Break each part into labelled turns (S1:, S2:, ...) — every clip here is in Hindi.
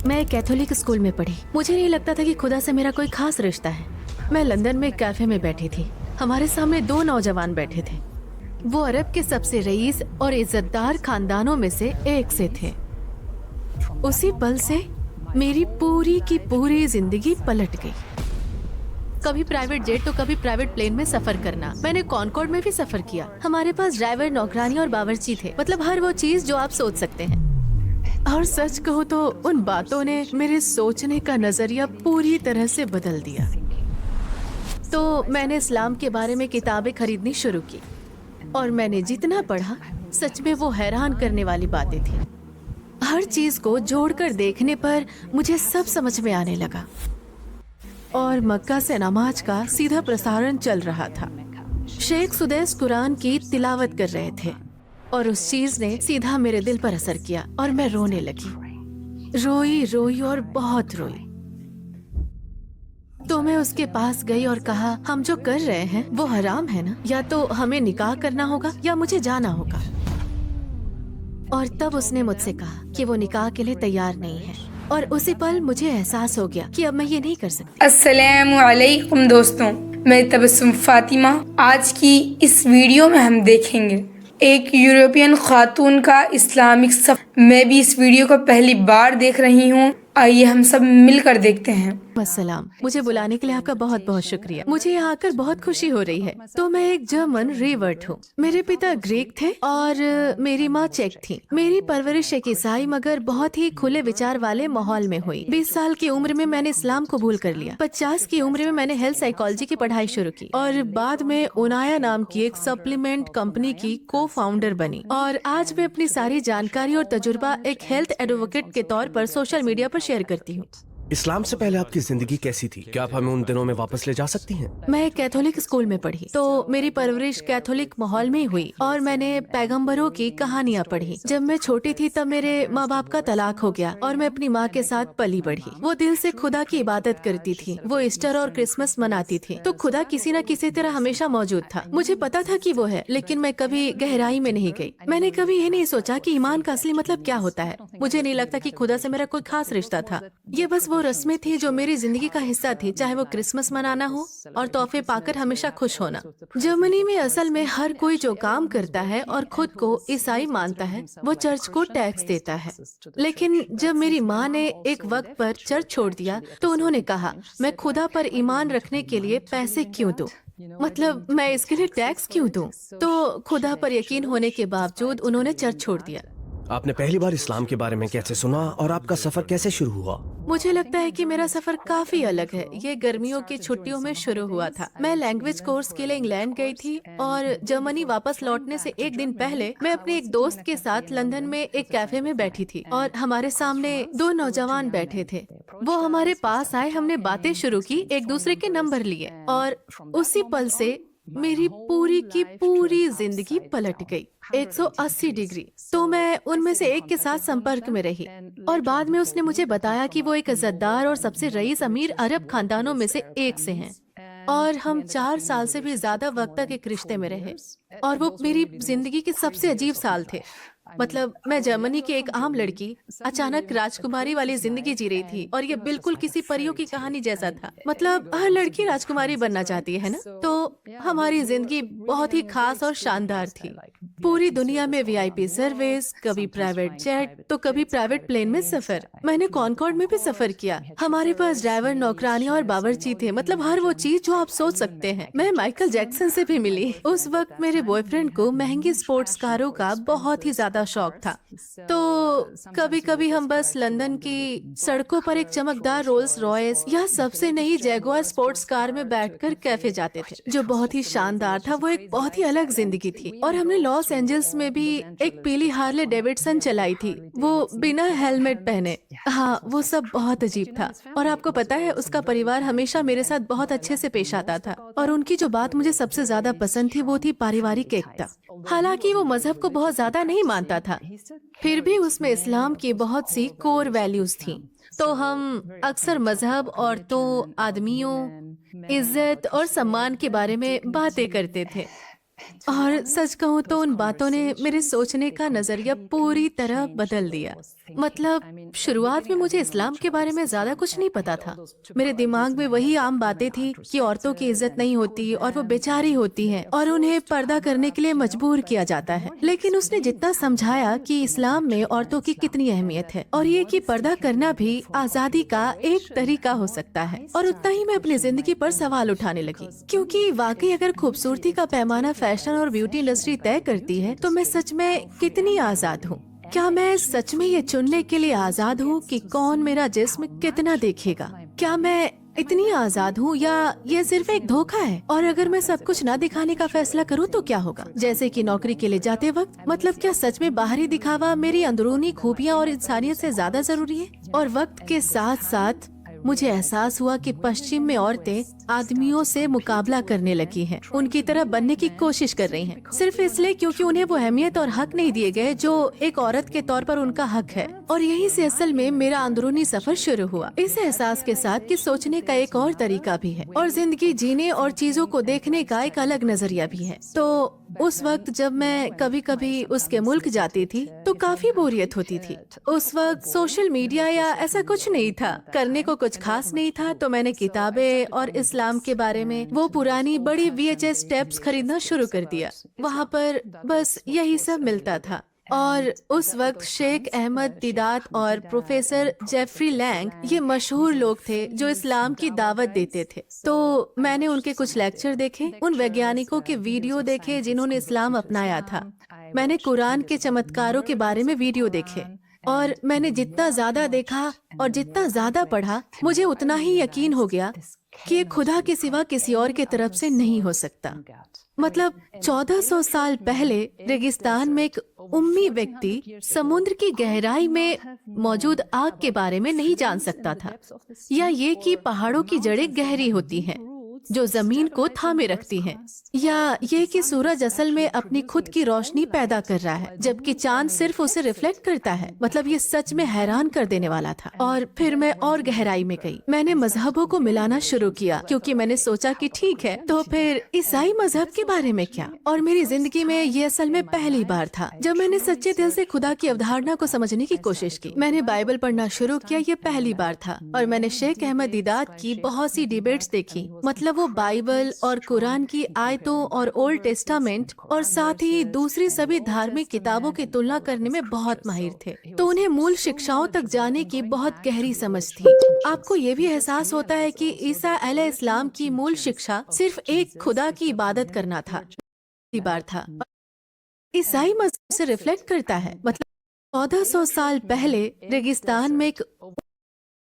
S1: मैं एक कैथोलिक स्कूल में पढ़ी। मुझे नहीं लगता था कि खुदा से मेरा कोई खास रिश्ता है। मैं लंदन में एक कैफे में बैठी थी। हमारे सामने दो नौजवान बैठे थे। वो अरब के सबसे रईस और इज्जतदार खानदानों में से एक से थे। उसी पल से मेरी पूरी की पूरी जिंदगी पलट गई। कभी प्राइवेट जेट तो कभी प्राइवेट प्लेन में सफर करना। मैंने कॉनकॉर्ड में भी सफर किया। हमारे पास ड्राइवर, नौकरानी और बावर्ची थे। मतलब हर वो चीज जो आप सोच सकते हैं। और सच कहूँ तो उन बातों ने मेरे सोचने का नजरिया पूरी तरह से बदल दिया। तो मैंने इस्लाम के बारे में किताबें खरीदनी शुरू की और मैंने जितना पढ़ा सच में वो हैरान करने वाली बातें थी। हर चीज को जोड़कर देखने पर मुझे सब समझ में आने लगा। और मक्का से नमाज का सीधा प्रसारण चल रहा था। शेख सुदैस कुरान की तिलावत कर रहे थे और उस चीज ने सीधा मेरे दिल पर असर किया और मैं रोने लगी। रोई रोई और बहुत रोई। तो मैं उसके पास गई और कहा, हम जो कर रहे हैं वो हराम है ना? या तो हमें निकाह करना होगा या मुझे जाना होगा। और तब उसने मुझसे कहा कि वो निकाह के लिए तैयार नहीं है। और उसी पल मुझे एहसास हो गया कि अब मैं ये नहीं कर सकती।
S2: अस्सलामु अलैकुम दोस्तों, मैं तबस्सुम फातिमा। आज की इस वीडियो में हम देखेंगे एक यूरोपियन खातून का इस्लामिक सफर। मैं भी इस वीडियो को पहली बार देख रही हूँ। आइए हम सब मिलकर देखते हैं।
S1: अस्सलाम। मुझे बुलाने के लिए आपका बहुत बहुत शुक्रिया। मुझे यहाँ आकर बहुत खुशी हो रही है। तो मैं एक जर्मन रिवर्ट हूँ। मेरे पिता ग्रीक थे और मेरी माँ चेक थी। मेरी परवरिश एक ईसाई मगर बहुत ही खुले विचार वाले माहौल में हुई। 20 साल की उम्र में मैंने इस्लाम कबूल कर लिया। 50 की उम्र में मैंने हेल्थ साइकोलॉजी की पढ़ाई शुरू की और बाद में उनाया नाम की एक सप्लीमेंट कंपनी की को फाउंडर बनी। और आज मैं अपनी सारी जानकारी और तजुर्बा एक हेल्थ एडवोकेट के तौर पर सोशल मीडिया पर शेयर करती हूँ।
S3: इस्लाम से पहले आपकी जिंदगी कैसी थी? क्या आप हमें उन दिनों में वापस ले जा सकती हैं?
S1: मैं एक कैथोलिक स्कूल में पढ़ी, तो मेरी परवरिश कैथोलिक माहौल में ही हुई और मैंने पैगंबरों की कहानियाँ पढ़ी। जब मैं छोटी थी तब मेरे माँ बाप का तलाक हो गया और मैं अपनी माँ के साथ पली बढ़ी। वो दिल से खुदा की इबादत करती थी। वो ईस्टर और क्रिसमस मनाती थी। तो खुदा किसी न किसी तरह हमेशा मौजूद था। मुझे पता था कि वो है, लेकिन मैं कभी गहराई में नहीं गई। मैंने कभी ये नहीं सोचा कि ईमान का असली मतलब क्या होता है। मुझे नहीं लगता कि खुदा से मेरा कोई खास रिश्ता था। ये बस वो रस्में थी जो मेरी जिंदगी का हिस्सा थी, चाहे वो क्रिसमस मनाना हो और तोहफे पाकर हमेशा खुश होना। जर्मनी में असल में हर कोई जो काम करता है और खुद को ईसाई मानता है वो चर्च को टैक्स देता है। लेकिन जब मेरी माँ ने एक वक्त पर चर्च छोड़ दिया तो उन्होंने कहा, मैं खुदा पर ईमान रखने के लिए पैसे क्यों दूं? मतलब मैं इसके लिए टैक्स क्यों दूं? तो खुदा पर यकीन होने के बावजूद उन्होंने चर्च छोड़ दिया।
S3: आपने पहली बार इस्लाम के बारे में कैसे सुना और आपका सफर कैसे शुरू हुआ?
S1: मुझे लगता है कि मेरा सफर काफी अलग है। ये गर्मियों की छुट्टियों में शुरू हुआ था। मैं लैंग्वेज कोर्स के लिए इंग्लैंड गई थी और जर्मनी वापस लौटने से एक दिन पहले मैं अपने एक दोस्त के साथ लंदन में एक कैफे में बैठी थी और हमारे सामने दो नौजवान बैठे थे। वो हमारे पास आए, हमने बातें शुरू की, एक दूसरे के नंबर लिए और उसी पल से मेरी पूरी की पूरी जिंदगी पलट गई 180 डिग्री। तो मैं उनमें से एक के साथ संपर्क में रही और बाद में उसने मुझे बताया कि वो एक इज्जतदार और सबसे रईस अमीर अरब खानदानों में से एक से हैं और हम 4 साल से भी ज्यादा वक्त तक एक रिश्ते में रहे और वो मेरी जिंदगी के सबसे अजीब साल थे। मतलब मैं जर्मनी की एक आम लड़की अचानक राजकुमारी वाली जिंदगी जी रही थी और ये बिल्कुल किसी परियों की कहानी जैसा था। मतलब हर लड़की राजकुमारी बनना चाहती है ना? तो हमारी जिंदगी बहुत ही खास और शानदार थी। पूरी दुनिया में वीआईपी सर्विस, कभी प्राइवेट जेट तो कभी प्राइवेट प्लेन में सफर। मैंने कॉनकॉर्ड में भी सफर किया। हमारे पास ड्राइवर, नौकरानी और बावर्ची थे। मतलब हर वो चीज जो आप सोच सकते हैं। मैं माइकल जैक्सन से भी मिली। उस वक्त मेरे बॉयफ्रेंड को महंगी स्पोर्ट्स कारों का बहुत ही ज्यादा शौक था। तो कभी कभी हम बस लंदन की सड़कों पर एक चमकदार रोल्स रॉयस या सबसे नई जैगुआर स्पोर्ट्स कार में बैठकर कैफे जाते थे, जो बहुत ही शानदार था। वो एक बहुत ही अलग जिंदगी थी। और हमने लॉस एंजल्स में भी एक पीली हार्ले डेविडसन चलाई थी, वो बिना हेलमेट पहने। हाँ, वो सब बहुत अजीब था। और आपको पता है, उसका परिवार हमेशा मेरे साथ बहुत अच्छे से पेश आता था और उनकी जो बात मुझे सबसे ज्यादा पसंद थी वो थी पारिवारिक एकता। हालांकि वो मजहब को बहुत ज्यादा नहीं मानता था, फिर भी उसमें इस्लाम की बहुत सी कोर वैल्यूज थी। तो हम अक्सर मजहब, औरतों, आदमियों, इज्जत और सम्मान के बारे में बातें करते थे। और सच कहूँ तो उन बातों ने मेरे सोचने का नजरिया पूरी तरह बदल दिया। मतलब शुरुआत में मुझे इस्लाम के बारे में ज्यादा कुछ नहीं पता था। मेरे दिमाग में वही आम बातें थी कि औरतों की इज्जत नहीं होती और वो बेचारी होती हैं और उन्हें पर्दा करने के लिए मजबूर किया जाता है। लेकिन उसने जितना समझाया कि इस्लाम में औरतों की कितनी अहमियत है और ये कि पर्दा करना भी आजादी का एक तरीका हो सकता है, और उतना ही मैं अपनी जिंदगी पर सवाल उठाने लगी, क्योंकि वाकई अगर खूबसूरती का पैमाना फैशन और ब्यूटी इंडस्ट्री तय करती है तो मैं सच में कितनी आजाद हूँ। क्या मैं सच में ये चुनने के लिए आजाद हूँ कि कौन मेरा जिस्म कितना देखेगा? क्या मैं इतनी आजाद हूँ या ये सिर्फ एक धोखा है? और अगर मैं सब कुछ ना दिखाने का फैसला करूँ तो क्या होगा? जैसे कि नौकरी के लिए जाते वक्त, मतलब क्या सच में बाहरी दिखावा मेरी अंदरूनी खूबियाँ और इंसानियत से ज्यादा जरूरी है? और वक्त के साथ साथ मुझे एहसास हुआ कि पश्चिम में औरतें आदमियों से मुकाबला करने लगी हैं, उनकी तरह बनने की कोशिश कर रही हैं, सिर्फ इसलिए क्योंकि उन्हें वो अहमियत और हक नहीं दिए गए जो एक औरत के तौर पर उनका हक है। और यहीं से असल में मेरा अंदरूनी सफर शुरू हुआ, इस एहसास के साथ कि सोचने का एक और तरीका भी है और जिंदगी जीने और चीजों को देखने का एक अलग नजरिया भी है। तो उस वक्त जब मैं कभी कभी उसके मुल्क जाती थी तो काफी बोरियत होती थी। उस वक्त सोशल मीडिया या ऐसा कुछ नहीं था, करने को कुछ खास नहीं था, तो मैंने किताबें और इस्लाम के बारे में वो पुरानी बड़ी VHS टेप्स खरीदना शुरू कर दिया। वहाँ पर बस यही सब मिलता था। और उस वक्त शेख अहमद दीदात और प्रोफेसर जेफरी लैंग ये मशहूर लोग थे जो इस्लाम की दावत देते थे। तो मैंने उनके कुछ लेक्चर देखे, उन वैज्ञानिकों के वीडियो देखे जिन्होंने इस्लाम अपनाया था। मैंने कुरान के चमत्कारों के बारे में वीडियो देखे, और मैंने जितना ज्यादा देखा और जितना ज्यादा पढ़ा, मुझे उतना ही यकीन हो गया कि ये खुदा के सिवा किसी और के तरफ से नहीं हो सकता। मतलब 1400 साल पहले रेगिस्तान में एक उम्मी व्यक्ति समुद्र की गहराई में मौजूद आग के बारे में नहीं जान सकता था, या ये कि पहाड़ों की जड़ें गहरी होती हैं जो जमीन को थामे रखती हैं, या ये कि सूरज असल में अपनी खुद की रोशनी पैदा कर रहा है जबकि चांद सिर्फ उसे रिफ्लेक्ट करता है। मतलब ये सच में हैरान कर देने वाला था। और फिर मैं और गहराई में गई, मैंने मजहबों को मिलाना शुरू किया क्योंकि मैंने सोचा कि ठीक है, तो फिर ईसाई मजहब के बारे में क्या? और मेरी जिंदगी में ये असल में पहली बार था जब मैंने सच्चे दिल से खुदा की अवधारणा को समझने की कोशिश की। मैंने बाइबल पढ़ना शुरू किया, ये पहली बार था, और मैंने शेख अहमद दीदात की बहुत सी डिबेट्स देखी। मतलब वो बाइबल और कुरान की आयतों और ओल्ड टेस्टामेंट और साथ ही दूसरी सभी धार्मिक किताबों की तुलना करने में बहुत माहिर थे, तो उन्हें मूल शिक्षाओं तक जाने की बहुत गहरी समझ थी। आपको ये भी एहसास होता है कि ईसा अलैहिस्सलाम की मूल शिक्षा सिर्फ एक खुदा की इबादत करना था। पहली बार था ईसाई मजहब से रिफ्लेक्ट करता है। मतलब 1400 साल पहले रेगिस्तान में एक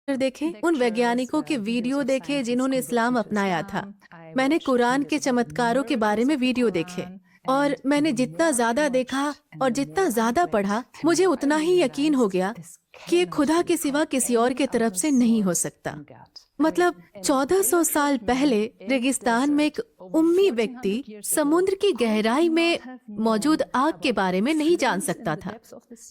S1: देखे, उन वैज्ञानिकों के वीडियो देखे जिन्होंने इस्लाम अपनाया था। मैंने कुरान के चमत्कारों के बारे में वीडियो देखे, और मैंने जितना ज्यादा देखा और जितना ज्यादा पढ़ा, मुझे उतना ही यकीन हो गया कि ये खुदा के सिवा किसी और के तरफ से नहीं हो सकता। मतलब 1400 साल पहले रेगिस्तान में एक उम्मी व्यक्ति समुद्र की गहराई में मौजूद आग के बारे में नहीं जान सकता था,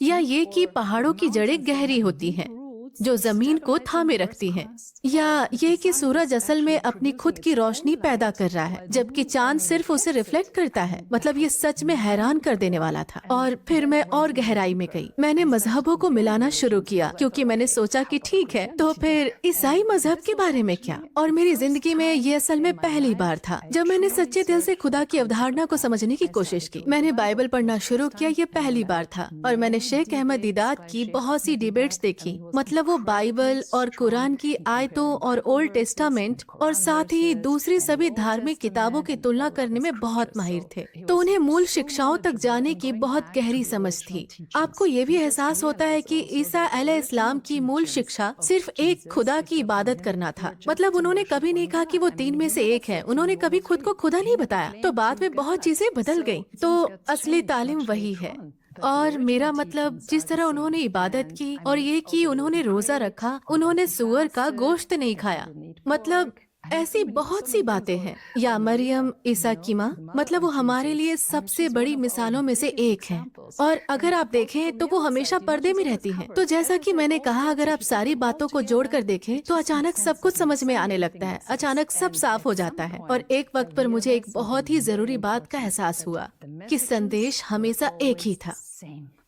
S1: या ये कि पहाड़ों की जड़ें गहरी होती हैं जो जमीन को थामे रखती हैं, या ये कि सूरज असल में अपनी खुद की रोशनी पैदा कर रहा है जबकि चांद सिर्फ उसे रिफ्लेक्ट करता है। मतलब ये सच में हैरान कर देने वाला था। और फिर मैं और गहराई में गई, मैंने मजहबों को मिलाना शुरू किया क्योंकि मैंने सोचा कि ठीक है, तो फिर ईसाई मजहब के बारे में क्या? और मेरी जिंदगी में ये असल में पहली बार था जब मैंने सच्चे दिल से खुदा की अवधारणा को समझने की कोशिश की। मैंने बाइबल पढ़ना शुरू किया, ये पहली बार था, और मैंने शेख अहमद दीदात की बहुत सी डिबेट्स देखी। मतलब वो बाइबल और कुरान की आयतों और ओल्ड टेस्टामेंट और साथ ही दूसरी सभी धार्मिक किताबों की तुलना करने में बहुत माहिर थे, तो उन्हें मूल शिक्षाओं तक जाने की बहुत गहरी समझ थी। आपको ये भी एहसास होता है कि ईसा अलैहिस्सलाम की मूल शिक्षा सिर्फ एक खुदा की इबादत करना था। मतलब उन्होंने कभी नहीं कहा कि वो तीन में से एक है, उन्होंने कभी खुद को खुदा नहीं बताया। तो बाद में बहुत चीजें बदल गई, तो असली तालीम वही है। और मेरा मतलब जिस तरह उन्होंने इबादत की, और ये कि उन्होंने रोजा रखा, उन्होंने सूअर का गोश्त नहीं खाया, मतलब ऐसी बहुत सी बातें हैं। या मरियम ईसा की माँ, मतलब वो हमारे लिए सबसे बड़ी मिसालों में से एक है, और अगर आप देखें तो वो हमेशा पर्दे में रहती हैं। तो जैसा कि मैंने कहा, अगर आप सारी बातों को जोड़कर देखें तो अचानक सब कुछ समझ में आने लगता है, अचानक सब साफ हो जाता है। और एक वक्त पर मुझे एक बहुत ही जरूरी बात का एहसास हुआ कि संदेश हमेशा एक ही था,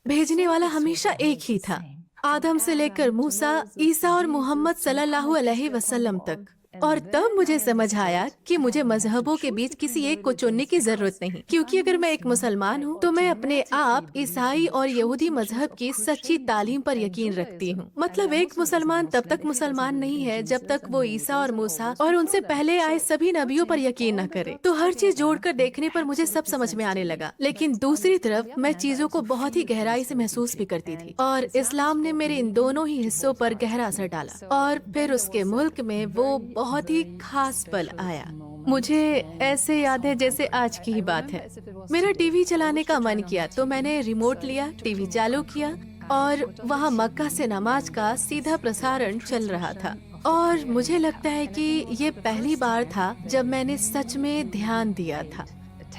S1: भेजने वाला हमेशा एक ही था। आदम से लेकर मूसा, ईसा और मोहम्मद सल्लल्लाहु अलैहि वसल्लम तक। और तब मुझे समझ आया कि मुझे मजहबों के बीच किसी एक को चुनने की जरूरत नहीं, क्योंकि अगर मैं एक मुसलमान हूँ तो मैं अपने आप ईसाई और यहूदी मजहब की सच्ची तालीम पर यकीन रखती हूँ। मतलब एक मुसलमान तब तक मुसलमान नहीं है जब तक वो ईसा और मूसा और उनसे पहले आए सभी नबियों पर यकीन न करे। तो हर चीज जोड़कर देखने पर मुझे सब समझ में आने लगा। लेकिन दूसरी तरफ मैं चीजों को बहुत ही गहराई से महसूस भी करती थी, और इस्लाम ने मेरे इन दोनों ही हिस्सों पर गहरा असर डाला। और फिर उसके मुल्क में वो बहुत ही खास पल आया। मुझे ऐसे याद है जैसे आज की ही बात है। मेरा टीवी चलाने का मन किया तो मैंने रिमोट लिया, टीवी चालू किया और वहाँ मक्का से नमाज का सीधा प्रसारण चल रहा था। और मुझे लगता है कि ये पहली बार था जब मैंने सच में ध्यान दिया था।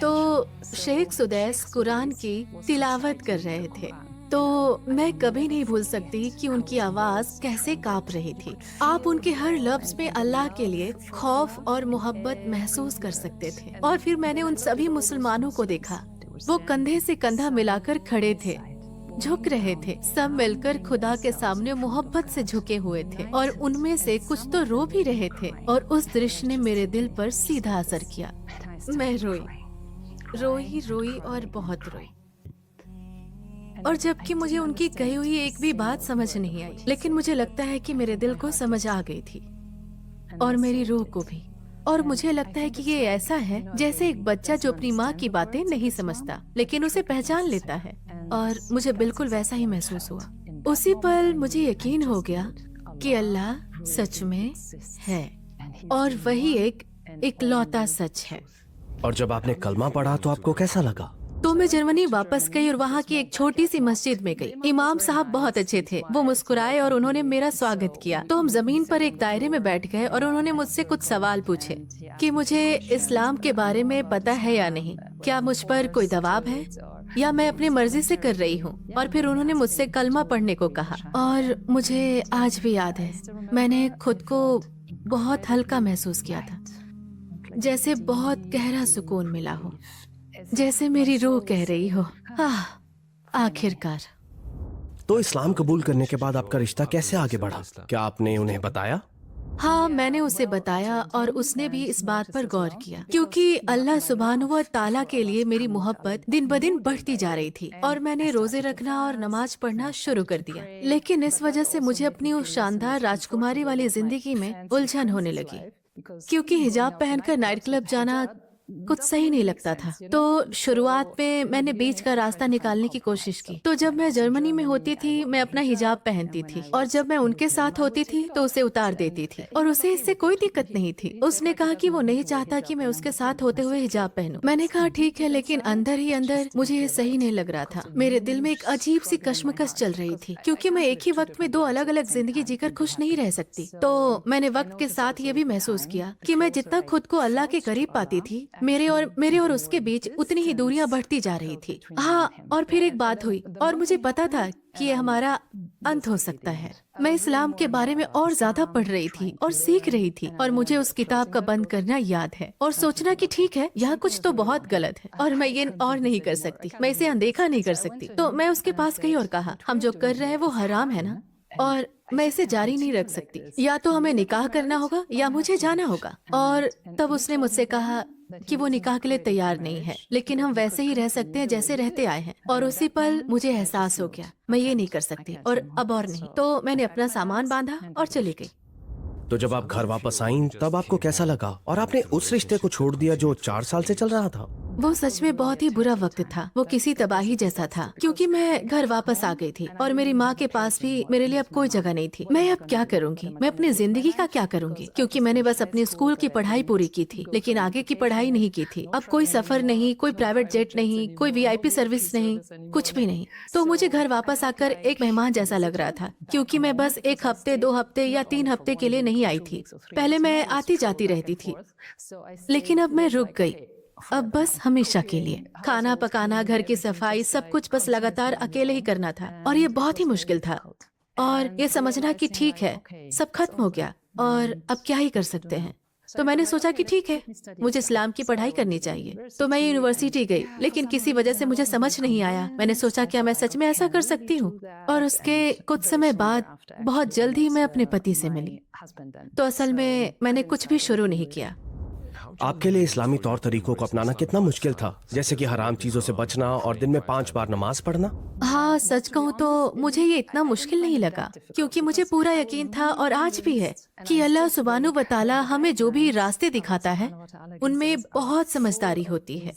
S1: तो शेख सुदैस कुरान की तिलावत कर रहे थे। तो मैं कभी नहीं भूल सकती कि उनकी आवाज कैसे कांप रही थी। आप उनके हर लफ्ज में अल्लाह के लिए खौफ और मोहब्बत महसूस कर सकते थे। और फिर मैंने उन सभी मुसलमानों को देखा। वो कंधे से कंधा मिलाकर खड़े थे, झुक रहे थे, सब मिलकर खुदा के सामने मोहब्बत से झुके हुए थे। और उनमें से कुछ तो रो भी रहे थे। और उस दृश्य ने मेरे दिल पर सीधा असर किया। मैं रोई और बहुत रोई। और जबकि मुझे उनकी कही हुई एक भी बात समझ नहीं आई, लेकिन मुझे लगता है कि मेरे दिल को समझ आ गई थी और मेरी रूह को भी। और मुझे लगता है कि ये ऐसा है जैसे एक बच्चा जो अपनी माँ की बातें नहीं समझता लेकिन उसे पहचान लेता है। और मुझे बिल्कुल वैसा ही महसूस हुआ। उसी पल मुझे यकीन हो गया कि अल्लाह सच में है और वही एक इकलौता सच है।
S3: और जब आपने कलमा पढ़ा तो आपको कैसा लगा?
S1: तो मैं जर्मनी वापस गई और वहाँ की एक छोटी सी मस्जिद में गई। इमाम साहब बहुत अच्छे थे। वो मुस्कुराए और उन्होंने मेरा स्वागत किया। तो हम जमीन पर एक दायरे में बैठ गए और उन्होंने मुझसे कुछ सवाल पूछे कि मुझे इस्लाम के बारे में पता है या नहीं, क्या मुझ पर कोई दबाव है या मैं अपनी मर्जी से कर रही हूँ। और फिर उन्होंने मुझसे कलमा पढ़ने को कहा। और मुझे आज भी याद है, मैंने खुद को बहुत हल्का महसूस किया था, जैसे बहुत गहरा सुकून मिला हो, जैसे मेरी रूह कह रही हो आखिरकार।
S3: तो इस्लाम कबूल करने के बाद आपका रिश्ता कैसे आगे बढ़ा? क्या आपने उन्हें बताया?
S1: हाँ, मैंने उसे बताया और उसने भी इस बात पर गौर किया, क्योंकि अल्लाह सुब्हानहू व ताला के लिए मेरी मोहब्बत दिन ब दिन बढ़ती जा रही थी। और मैंने रोजे रखना और नमाज पढ़ना शुरू कर दिया। लेकिन इस वजह से मुझे अपनी उस शानदार राजकुमारी वाली जिंदगी में उलझन होने लगी, क्योंकि हिजाब पहनकर नाइट क्लब जाना कुछ सही नहीं लगता था। तो शुरुआत में मैंने बीच का रास्ता निकालने की कोशिश की। तो जब मैं जर्मनी में होती थी मैं अपना हिजाब पहनती थी, और जब मैं उनके साथ होती थी तो उसे उतार देती थी, और उसे इससे कोई दिक्कत नहीं थी। उसने कहा कि वो नहीं चाहता कि मैं उसके साथ होते हुए हिजाब पहनूं। मैंने कहा ठीक है, लेकिन अंदर ही अंदर मुझे ये सही नहीं लग रहा था। मेरे दिल में एक अजीब सी कश्मकश चल रही थी, क्योंकि मैं एक ही वक्त में दो अलग अलग जिंदगी जीकर खुश नहीं रह सकती। तो मैंने वक्त के साथ ये भी महसूस किया कि मैं जितना खुद को अल्लाह के करीब पाती थी, मेरे और उसके बीच उतनी ही दूरियां बढ़ती जा रही थी। हाँ, और फिर एक बात हुई और मुझे पता था कि ये हमारा अंत हो सकता है। मैं इस्लाम के बारे में और ज्यादा पढ़ रही थी और सीख रही थी, और मुझे उस किताब का बंद करना याद है और सोचना कि ठीक है, यहाँ कुछ तो बहुत गलत है और मैं ये और नहीं कर सकती, मैं इसे अनदेखा नहीं कर सकती। तो मैं उसके पास गई और कहा, हम जो कर रहे हैं वो हराम है ना, और मैं इसे जारी नहीं रख सकती। या तो हमें निकाह करना होगा या मुझे जाना होगा। और तब उसने मुझसे कहा कि वो निकाह के लिए तैयार नहीं है, लेकिन हम वैसे ही रह सकते हैं जैसे रहते आए हैं। और उसी पल मुझे एहसास हो गया, मैं ये नहीं कर सकती और अब और नहीं। तो मैंने अपना सामान बांधा और चली गई।
S3: तो जब आप घर वापस आईं तब आपको कैसा लगा? और आपने उस रिश्ते को छोड़ दिया जो 4 साल से चल रहा था?
S1: वो सच में बहुत ही बुरा वक्त था। वो किसी तबाही जैसा था, क्योंकि मैं घर वापस आ गई थी और मेरी माँ के पास भी मेरे लिए अब कोई जगह नहीं थी। मैं अब क्या करूँगी? मैं अपनी जिंदगी का क्या करूँगी? क्योंकि मैंने बस अपने स्कूल की पढ़ाई पूरी की थी, लेकिन आगे की पढ़ाई नहीं की थी। अब कोई सफर नहीं, कोई प्राइवेट जेट नहीं, कोई VIP सर्विस नहीं, कुछ भी नहीं। तो मुझे घर वापस आकर एक मेहमान जैसा लग रहा था, क्योंकि मैं बस 1 हफ्ते, 2 हफ्ते या 3 हफ्ते के लिए नहीं आई थी। पहले मैं आती जाती रहती थी, लेकिन अब मैं रुक गई। अब बस हमेशा के लिए खाना पकाना, घर की सफाई, सब कुछ बस लगातार अकेले ही करना था, और ये बहुत ही मुश्किल था। और ये समझना कि ठीक है, सब खत्म हो गया और अब क्या ही कर सकते हैं। तो मैंने सोचा कि ठीक है, मुझे इस्लाम की पढ़ाई करनी चाहिए। तो मैं यूनिवर्सिटी गई, लेकिन किसी वजह से मुझे समझ नहीं आया। मैंने सोचा क्या मैं सच में ऐसा कर सकती हूँ? और उसके कुछ समय बाद बहुत जल्द ही मैं अपने पति से मिली। तो असल में मैंने कुछ भी शुरू नहीं किया।
S3: आपके लिए इस्लामी तौर तरीकों को अपनाना कितना मुश्किल था, जैसे कि हराम चीजों से बचना और दिन में 5 बार नमाज पढ़ना?
S1: हाँ, सच कहूँ तो मुझे ये इतना मुश्किल नहीं लगा, क्योंकि मुझे पूरा यकीन था और आज भी है कि अल्लाह सुब्हानु व तआला हमें जो भी रास्ते दिखाता है उनमें बहुत समझदारी होती है।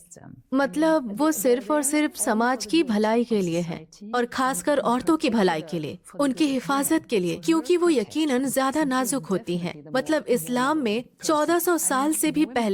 S1: मतलब वो सिर्फ और सिर्फ समाज की भलाई के लिए है, और खासकर औरतों की भलाई के लिए, उनकी हिफाजत के लिए, क्योंकि वो यकीनन ज्यादा नाजुक होती हैं। मतलब इस्लाम में 1400 साल से भी पहले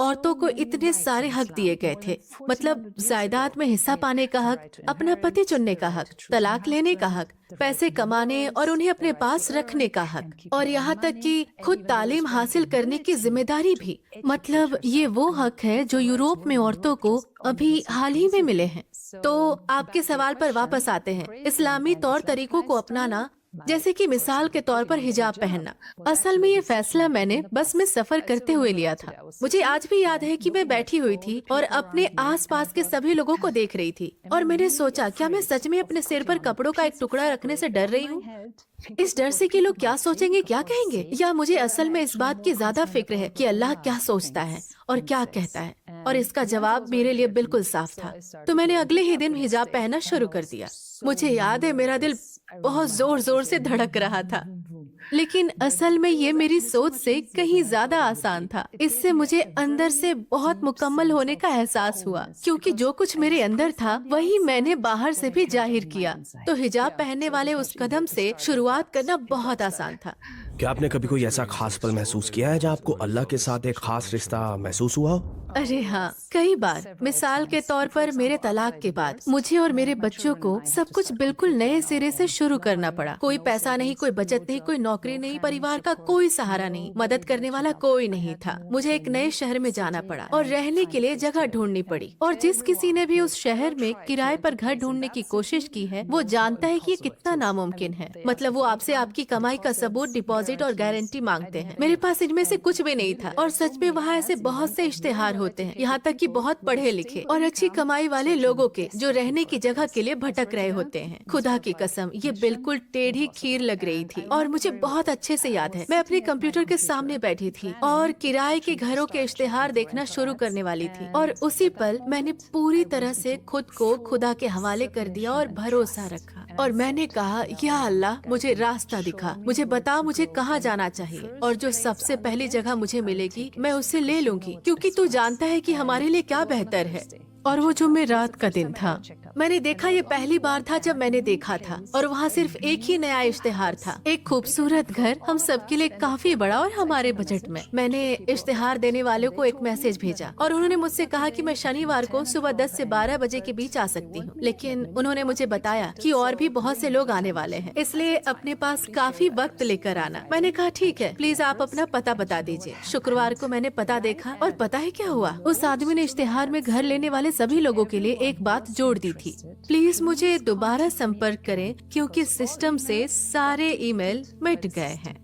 S1: औरतों को इतने सारे हक दिए गए थे। मतलब जायदाद में हिस्सा पाने का हक, अपना पति चुनने का हक, तलाक लेने का हक, पैसे कमाने और उन्हें अपने पास रखने का हक, और यहाँ तक कि खुद तालीम हासिल करने की जिम्मेदारी भी। मतलब ये वो हक है जो यूरोप में औरतों को अभी हाल ही में मिले हैं। तो आपके सवाल पर वापस आते हैं, इस्लामी तौर तरीकों को अपनाना, जैसे कि मिसाल के तौर पर हिजाब पहनना। असल में ये फैसला मैंने बस में सफर करते हुए लिया था। मुझे आज भी याद है कि मैं बैठी हुई थी और अपने आसपास के सभी लोगों को देख रही थी, और मैंने सोचा क्या मैं सच में अपने सिर पर कपड़ों का एक टुकड़ा रखने से डर रही हूँ? इस डर से कि लोग क्या सोचेंगे, क्या कहेंगे, या मुझे असल में इस बात की ज्यादा फिक्र है कि अल्लाह क्या सोचता है और क्या कहता है? और इसका जवाब मेरे लिए बिल्कुल साफ था। तो मैंने अगले ही दिन हिजाब पहनना शुरू कर दिया। मुझे याद है मेरा दिल बहुत जोर जोर से धड़क रहा था, लेकिन असल में ये मेरी सोच से कहीं ज्यादा आसान था। इससे मुझे अंदर से बहुत मुकम्मल होने का एहसास हुआ, क्योंकि जो कुछ मेरे अंदर था वही मैंने बाहर से भी जाहिर किया। तो हिजाब पहनने वाले उस कदम से शुरुआत करना बहुत आसान था।
S3: क्या आपने कभी कोई ऐसा खास पल महसूस किया है जहाँ आपको अल्लाह के साथ एक खास रिश्ता महसूस हुआ हो?
S1: अरे हाँ, कई बार। मिसाल के तौर पर मेरे तलाक के बाद मुझे और मेरे बच्चों को सब कुछ बिल्कुल नए सिरे से शुरू करना पड़ा। कोई पैसा नहीं, कोई बचत नहीं, कोई नौकरी नहीं, परिवार का कोई सहारा नहीं, मदद करने वाला कोई नहीं था। मुझे एक नए शहर में जाना पड़ा और रहने के लिए जगह ढूंढनी पड़ी। और जिस किसी ने भी उस शहर में किराए पर घर ढूंढने की कोशिश की है, वो जानता है कि ये कितना नामुमकिन है। मतलब वो आपसे आपकी कमाई का सबूत, डिपॉजिट और गारंटी मांगते हैं। मेरे पास इनमें से कुछ भी नहीं था, और सच में वहाँ ऐसे बहुत से इश्तेहार होते हैं, यहाँ तक कि बहुत पढ़े लिखे और अच्छी कमाई वाले लोगों के, जो रहने की जगह के लिए भटक रहे होते हैं। खुदा की कसम, ये बिल्कुल टेढ़ी खीर लग रही थी। और मुझे बहुत अच्छे से याद है, मैं अपने कंप्यूटर के सामने बैठी थी और किराए के घरों के इश्तेहार देखना शुरू करने वाली थी, और उसी पल मैंने पूरी तरह से खुद को खुदा के हवाले कर दिया और भरोसा रखा। और मैंने कहा, या अल्लाह, मुझे रास्ता दिखा, मुझे बता मुझे कहाँ जाना चाहिए, और जो सबसे पहली जगह मुझे मिलेगी मैं उसे ले लूंगी, क्योंकि तू जानता है कि हमारे लिए क्या बेहतर है। और वो जुमेरात का दिन था। मैंने देखा, ये पहली बार था जब मैंने देखा था, और वहाँ सिर्फ एक ही नया इश्तेहार था, एक खूबसूरत घर, हम सबके लिए काफी बड़ा और हमारे बजट में। मैंने इश्तेहार देने वालों को एक मैसेज भेजा, और उन्होंने मुझसे कहा कि मैं शनिवार को सुबह 10 से 12 बजे के बीच आ सकती हूँ, लेकिन उन्होंने मुझे बताया कि और भी बहुत से लोग आने वाले हैं, इसलिए अपने पास काफी वक्त लेकर आना। मैंने कहा ठीक है, प्लीज आप अपना पता बता दीजिए। शुक्रवार को मैंने पता देखा, और पता है क्या हुआ? उस आदमी ने इश्तेहार में घर लेने वाले सभी लोगों के लिए एक बात जोड़ दी थी, प्लीज मुझे दोबारा संपर्क करें, क्योंकि सिस्टम से सारे ईमेल मिट गए हैं।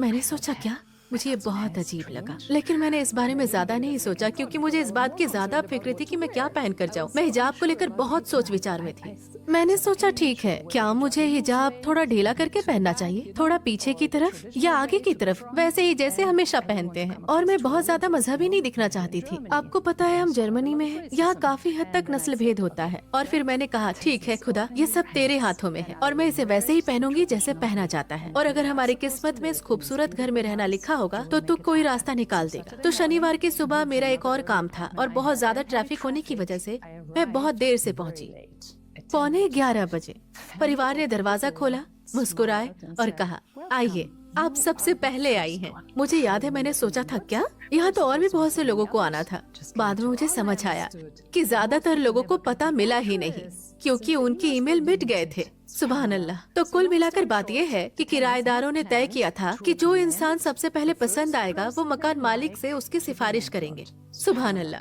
S1: मैंने सोचा क्या? मुझे ये बहुत अजीब लगा, लेकिन मैंने इस बारे में ज्यादा नहीं सोचा, क्योंकि मुझे इस बात की ज्यादा फिक्र थी कि मैं क्या पहन कर जाऊँ। मैं हिजाब को लेकर बहुत सोच विचार में थी। मैंने सोचा ठीक है, क्या मुझे हिजाब थोड़ा ढीला करके पहनना चाहिए, थोड़ा पीछे की तरफ या आगे की तरफ, वैसे ही जैसे हमेशा पहनते हैं। और मैं बहुत ज्यादा मजहबी नहीं दिखना चाहती थी। आपको पता है हम जर्मनी में हैं, यहाँ काफी हद तक नस्ल भेद होता है। और फिर मैंने कहा ठीक है खुदा, ये सब तेरे हाथों में है, और मैं इसे वैसे ही पहनूंगी जैसे पहना जाता है। और अगर हमारी किस्मत में इस खूबसूरत घर में रहना लिखा होगा तो तू कोई रास्ता निकाल देगा। तो शनिवार की सुबह मेरा एक और काम था, और बहुत ज्यादा ट्रैफिक होने की वजह से मैं बहुत देर से पहुंची। 11:15 बजे परिवार ने दरवाजा खोला, मुस्कुराए और कहा, आइए, आप सबसे पहले आई हैं। मुझे याद है मैंने सोचा था क्या, यहाँ तो और भी बहुत से लोगों को आना था। बाद में मुझे समझ आया कि ज्यादातर लोगों को पता मिला ही नहीं, क्योंकि उनके ईमेल मिट गए थे। सुभान अल्लाह। तो कुल मिलाकर बात यह है कि किराएदारों ने तय किया था कि जो इंसान सबसे पहले पसंद आएगा वो मकान मालिक से उसकी सिफारिश करेंगे। सुभान अल्लाह।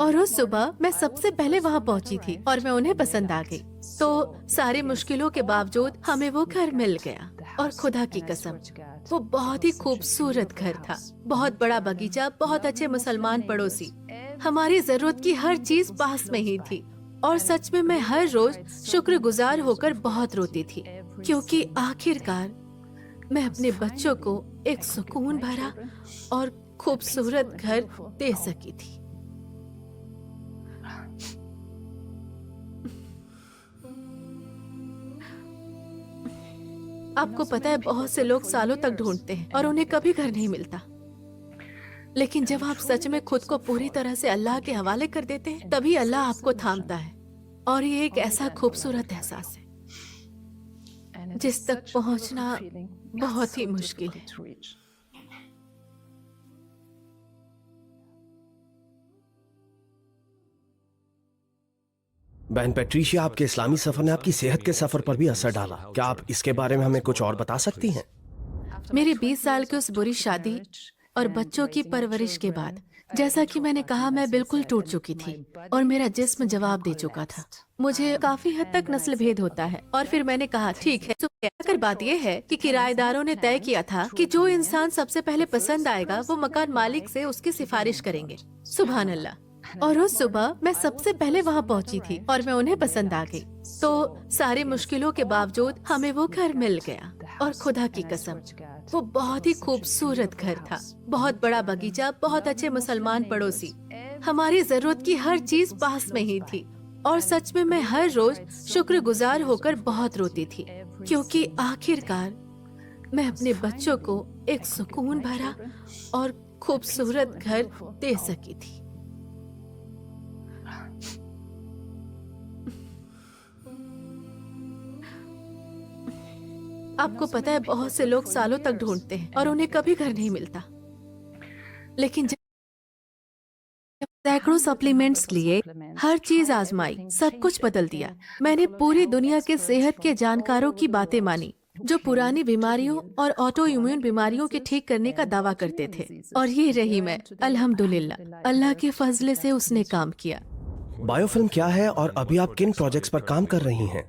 S1: और उस सुबह मैं सबसे पहले वहाँ पहुँची थी और मैं उन्हें पसंद आ गई। तो सारी मुश्किलों के बावजूद हमें वो घर मिल गया और खुदा की कसम वो बहुत ही खूबसूरत घर था। बहुत बड़ा बगीचा, बहुत अच्छे मुसलमान पड़ोसी, हमारी जरूरत की हर चीज पास में ही थी। और सच में मैं हर रोज शुक्रगुजार होकर बहुत रोती थी, क्योंकि आखिरकार मैं अपने बच्चों को एक सुकून भरा और खूबसूरत घर दे सकी थी। आपको पता है, बहुत से लोग सालों तक ढूंढते हैं और उन्हें कभी घर नहीं मिलता, लेकिन जब आप सच में खुद को पूरी तरह से अल्लाह के हवाले कर देते हैं, तभी अल्लाह आपको थामता है। और ये एक ऐसा खूबसूरत एहसास है जिस तक पहुंचना बहुत ही मुश्किल है।
S3: बहन पेट्रिशिया, आपके इस्लामी सफर ने आपकी सेहत के सफर पर भी असर डाला। क्या आप इसके बारे में हमें कुछ और बता सकती हैं?
S1: मेरी 20 साल की उस बुरी शादी और बच्चों की परवरिश के बाद, जैसा कि मैंने कहा, मैं बिल्कुल टूट चुकी थी और मेरा जिस्म जवाब दे चुका था। मुझे काफी हद तक नस्ल भेद होता है और फिर मैंने कहा ठीक है। अगर बात यह है कि किराएदारों ने तय किया था कि जो इंसान सबसे पहले पसंद आएगा वो मकान मालिक से उसकी सिफारिश करेंगे। सुभान अल्लाह। और उस सुबह मैं सबसे पहले वहाँ पहुँची थी और मैं उन्हें पसंद आ गई। तो सारी मुश्किलों के बावजूद हमें वो घर मिल गया और खुदा की कसम वो बहुत ही खूबसूरत घर था। बहुत बड़ा बगीचा, बहुत अच्छे मुसलमान पड़ोसी, हमारी जरूरत की हर चीज पास में ही थी। और सच में मैं हर रोज शुक्रगुजार होकर बहुत रोती थी, क्योंकि आखिरकार मैं अपने बच्चों को एक सुकून भरा और खूबसूरत घर दे सकी थी। आपको पता है, बहुत से लोग सालों तक ढूंढते हैं और उन्हें कभी घर नहीं मिलता, लेकिन जब सैकड़ों सप्लीमेंट्स लिए, हर चीज आजमाई, सब कुछ बदल दिया। मैंने पूरी दुनिया के सेहत के जानकारों की बातें मानी जो पुरानी बीमारियों और ऑटो इम्यून बीमारियों के ठीक करने का दावा करते थे, और ये रही मैं। अल्हम्दुलिल्लाह, अल्लाह के फजले से उसने काम किया।
S3: बायोफिल्म क्या है और अभी आप किन प्रोजेक्ट्स पर काम कर रही हैं?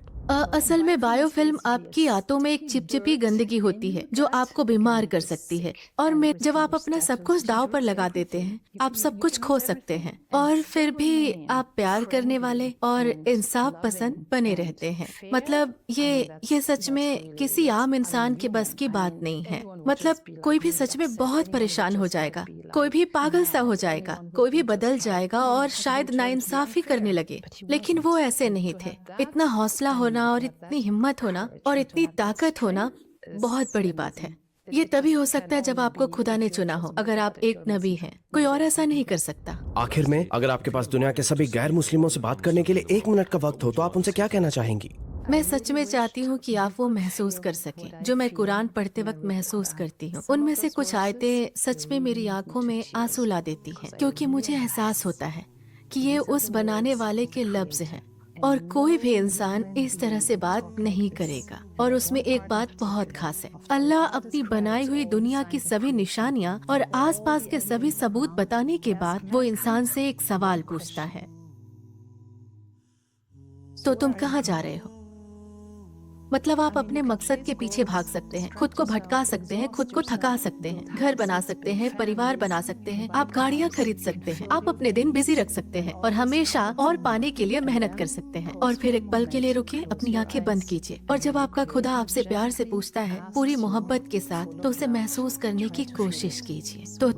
S1: असल में बायोफिल्म आपकी आंतों में एक चिपचिपी गंदगी होती है जो आपको बीमार कर सकती है। और जब आप अपना सब कुछ दांव पर लगा देते हैं, आप सब कुछ खो सकते हैं, और फिर भी आप प्यार करने वाले और इंसाफ पसंद बने रहते हैं। मतलब ये सच में किसी आम इंसान के बस की बात नहीं है। मतलब कोई भी सच में बहुत परेशान हो जाएगा, कोई भी पागल सा हो जाएगा, कोई भी बदल जाएगा और शायद नाइंसाफी करने लगे, लेकिन वो ऐसे नहीं थे। इतना हौसला होना और इतनी हिम्मत होना और इतनी ताकत होना बहुत बड़ी बात है। ये तभी हो सकता है जब आपको खुदा ने चुना हो। अगर आप एक नबी हैं, कोई और ऐसा नहीं कर सकता।
S3: आखिर में, अगर आपके पास दुनिया के सभी गैर मुस्लिमों से बात करने के लिए 1 मिनट का वक्त हो, तो आप उनसे क्या कहना चाहेंगी?
S1: मैं सच में चाहती हूँ कि आप वो महसूस कर सकें जो मैं कुरान पढ़ते वक्त महसूस करती हूँ। उनमें से कुछ आयतें सच में मेरी आंखों में आंसू ला देती हैं, क्योंकि मुझे एहसास होता है कि ये उस बनाने वाले के लफ्ज हैं और कोई भी इंसान इस तरह से बात नहीं करेगा। और उसमें एक बात बहुत खास है, अल्लाह अपनी बनाई हुई दुनिया की सभी निशानियाँ और आसपास के सभी सबूत बताने के बाद वो इंसान से एक सवाल पूछता है, तो तुम कहाँ जा रहे हो? मतलब आप अपने मकसद के पीछे भाग सकते हैं, खुद को भटका सकते हैं, खुद को थका सकते हैं, घर बना सकते हैं, परिवार बना सकते हैं, आप गाड़ियाँ खरीद सकते हैं, आप अपने दिन बिजी रख सकते हैं और हमेशा और पाने के लिए मेहनत कर सकते हैं। और फिर एक पल के लिए रुकिए, अपनी आंखें बंद कीजिए, और जब आपका खुदा आपसे प्यार से पूछता है, पूरी मोहब्बत के साथ, तो उसे महसूस करने की कोशिश कीजिए। तो